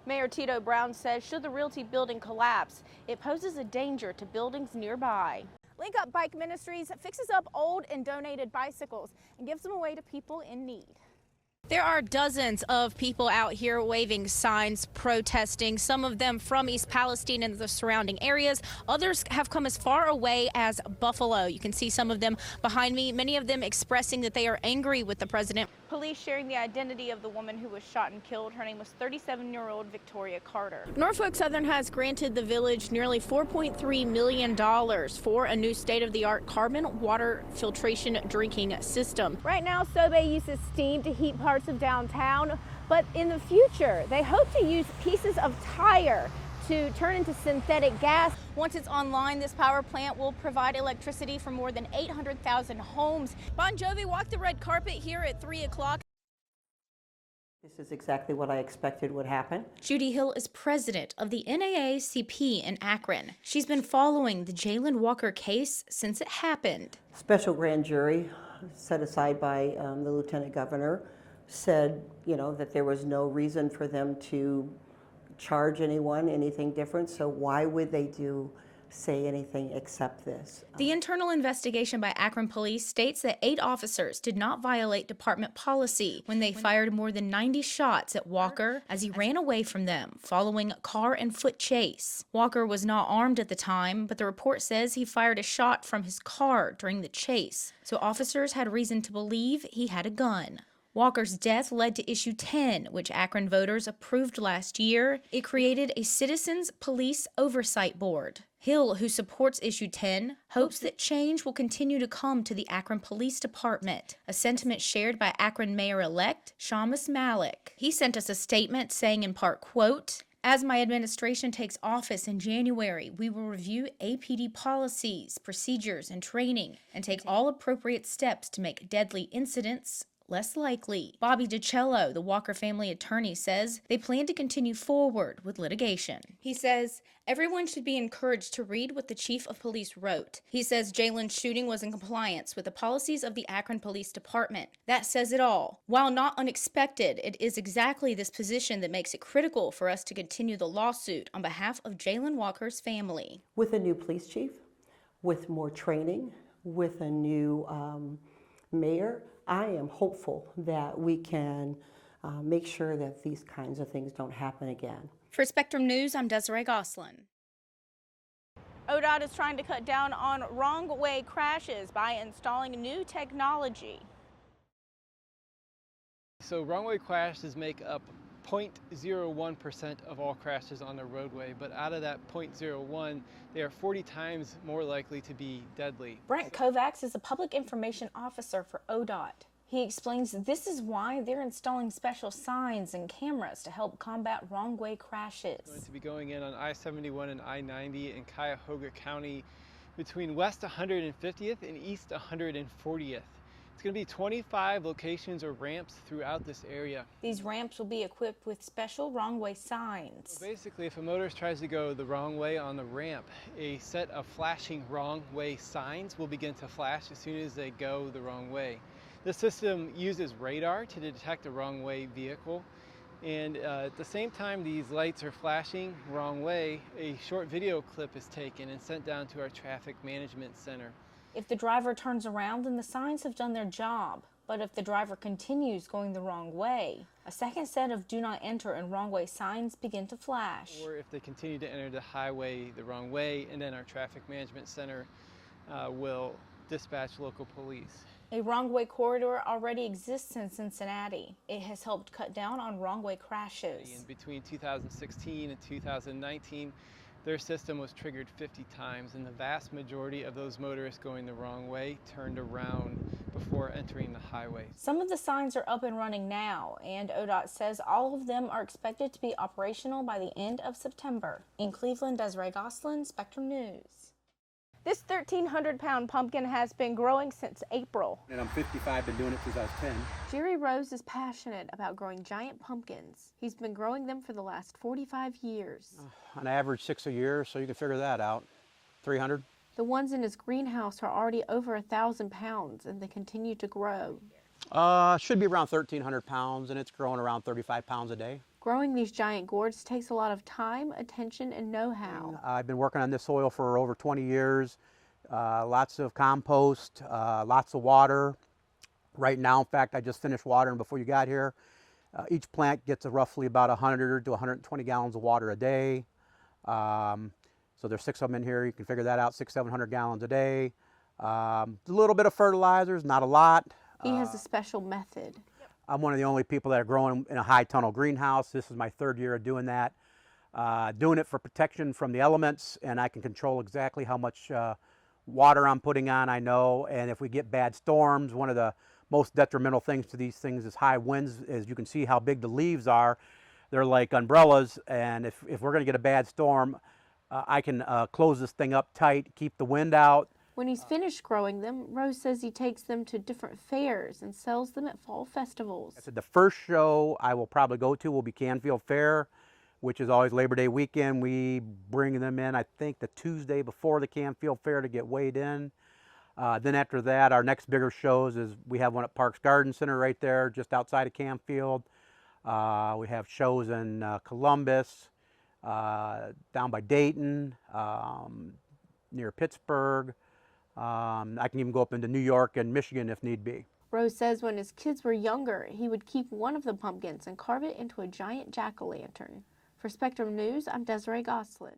Mayor Tito Brown says should the Realty building collapse, it poses a danger to buildings nearby. Link Up Bike Ministries fixes up old and donated bicycles and gives them away to people in need. There are dozens of people out here waving signs, protesting, some of them from East Palestine and the surrounding areas. Others have come as far away as Buffalo. You can see some of them behind me, many of them expressing that they are angry with the president. Police sharing the identity of the woman who was shot and killed. Her name was 37-year-old Victoria Carter. Norfolk Southern has granted the village nearly $4.3 million for a new state-of-the-art carbon water filtration drinking system. Right now, Sobe uses steam to heat parts of downtown, but in the future, they hope to use pieces of tire to turn into synthetic gas. Once it's online, this power plant will provide electricity for more than 800,000 homes. Bon Jovi walked the red carpet here at 3 o'clock. This is exactly what I expected would happen. Judy Hill is president of the NAACP in Akron. She's been following the Jayland Walker case since it happened. Special grand jury set aside by the lieutenant governor said, that there was no reason for them to charge anyone anything different. So why would they say anything except this? The internal investigation by Akron police states that 8 officers did not violate department policy when they fired more than 90 shots at Walker as he ran away from them following a car and foot chase. Walker was not armed at the time, but the report says he fired a shot from his car during the chase, so officers had reason to believe he had a gun. Walker's death led to Issue 10, which Akron voters approved last year. It created a Citizens Police Oversight Board. Hill, who supports Issue 10, hopes that change will continue to come to the Akron Police Department, a sentiment shared by Akron Mayor-elect Shamus Malik. He sent us a statement saying in part, quote, "As my administration takes office in January, we will review APD policies, procedures, and training, and take all appropriate steps to make deadly incidents less likely." Bobby DiCello, the Walker family attorney, says they plan to continue forward with litigation. He says, "Everyone should be encouraged to read what the chief of police wrote. He says Jayland's shooting was in compliance with the policies of the Akron Police Department. That says it all. While not unexpected, it is exactly this position that makes it critical for us to continue the lawsuit on behalf of Jayland Walker's family." With a new police chief, with more training, with a new mayor, I am hopeful that we can make sure that these kinds of things don't happen again. For Spectrum News, I'm Desirae Gostlin. ODOT is trying to cut down on wrong-way crashes by installing new technology. So wrong-way crashes make up 0.01% of all crashes on the roadway, but out of that 0.01, they are 40 times more likely to be deadly. Brent Kovacs is a public information officer for ODOT. He explains this is why they're installing special signs and cameras to help combat wrong-way crashes. We're going to be going in on I-71 and I-90 in Cuyahoga County between West 150th and East 140th. It's going to be 25 locations or ramps throughout this area. These ramps will be equipped with special wrong-way signs. So basically, if a motorist tries to go the wrong way on the ramp, a set of flashing wrong-way signs will begin to flash as soon as they go the wrong way. This system uses radar to detect a wrong-way vehicle, and at the same time these lights are flashing wrong way, a short video clip is taken and sent down to our traffic management center. If the driver turns around, then the signs have done their job. But if the driver continues going the wrong way, a second set of do not enter and wrong way signs begin to flash. Or if they continue to enter the highway the wrong way, and then our traffic management center will dispatch local police. A wrong way corridor already exists in Cincinnati. It has helped cut down on wrong way crashes. In between 2016 and 2019, their system was triggered 50 times, and the vast majority of those motorists going the wrong way turned around before entering the highway. Some of the signs are up and running now, and ODOT says all of them are expected to be operational by the end of September. In Cleveland, Desirae Gostlin, Spectrum News. This 1,300-pound pumpkin has been growing since April. And I'm 55, been doing it since I was 10. Jerry Rose is passionate about growing giant pumpkins. He's been growing them for the last 45 years. On average 6 a year, so you can figure that out. 300. The ones in his greenhouse are already over 1,000 pounds, and they continue to grow. Should be around 1,300 pounds, and it's growing around 35 pounds a day. Growing these giant gourds takes a lot of time, attention, and know-how. I've been working on this soil for over 20 years. Lots of compost, lots of water. Right now, in fact, I just finished watering before you got here. Each plant gets roughly about 100 to 120 gallons of water a day. So there's 6 of them in here. You can figure that out, 600-700 gallons a day. A little bit of fertilizers, not a lot. He has a special method. I'm one of the only people that are growing in a high tunnel greenhouse. This is my 3rd year of doing that. Doing it for protection from the elements, and I can control exactly how much water I'm putting on, I know. And if we get bad storms, one of the most detrimental things to these things is high winds. As you can see how big the leaves are. They're like umbrellas, and if we're gonna get a bad storm, I can close this thing up tight, keep the wind out. When he's finished growing them, Rose says he takes them to different fairs and sells them at fall festivals. I said the first show I will probably go to will be Canfield Fair, which is always Labor Day weekend. We bring them in, I think, the Tuesday before the Canfield Fair to get weighed in. Then after that, our next bigger shows is we have one at Parks Garden Center right there, just outside of Canfield. We have shows in Columbus, down by Dayton, near Pittsburgh. I can even go up into New York and Michigan if need be. Rose says when his kids were younger, he would keep one of the pumpkins and carve it into a giant jack-o'-lantern. For Spectrum News, I'm Desirae Gostlin.